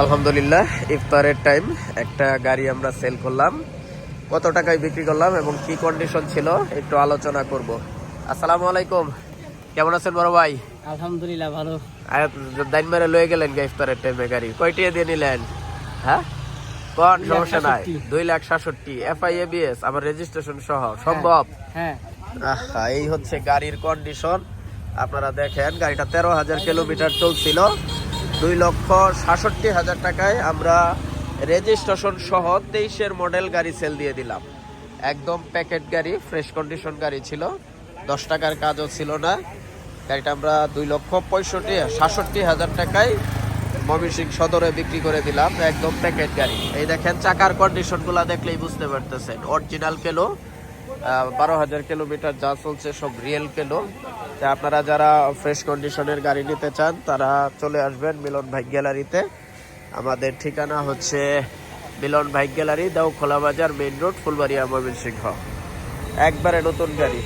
আলহামদুলিল্লাহ ইফতারের টাইম একটা গাড়ি আমরা সেল করলাম। কত টাকায় বিক্রি করলাম এবং কি কন্ডিশন ছিল একটু আলোচনা করব। আসসালামু আলাইকুম, কেমন আছেন বড় ভাই? আলহামদুলিল্লাহ ভালো। দাইন মেরে লয়ে গেলেন ইফতারের টাইমে গাড়ি কয়টিয়ে দিয়ে নিলেন? হ্যাঁ কোন সমস্যা নাই, 2,67,000 FIABS আমার রেজিস্ট্রেশন সহ সম্ভব? হ্যাঁ এই হচ্ছে গাড়ির কন্ডিশন। আপনারা দেখেন গাড়িটা 13,000 কিলোমিটার চলছিল। 2,67,000 টাকায় আমরা রেজিস্ট্রেশন সহ 23-এর মডেল গাড়ি সেল দিয়ে দিলাম। একদম প্যাকেট গাড়ি, ফ্রেশ কন্ডিশন গাড়ি ছিল, 10 টাকার কাজও ছিল না। গাড়িটা আমরা 2,67,000 টাকায় ময়মনসিংহ সদরে বিক্রি করে দিলাম। একদম প্যাকেট গাড়ি। এই দেখেন চাকার কন্ডিশনগুলো দেখলেই বুঝতে পারতেছেন অরিজিনাল কেলো। 12,000 কিলোমিটার যা চলছে সব রিয়েল কেলো। আপনারা যারা ফ্রেশ কন্ডিশনের গাড়ি নিতে চান তারা চলে আসবেন মিলন বাইক গ্যালারিতে। আমাদের ঠিকানা হচ্ছে মিলন বাইক গ্যালারি, দাউখোলা বাজার, মেইন রোড, ফুলবাড়িয়া, ময়মনসিংহ। একবারে নতুন গাড়ি।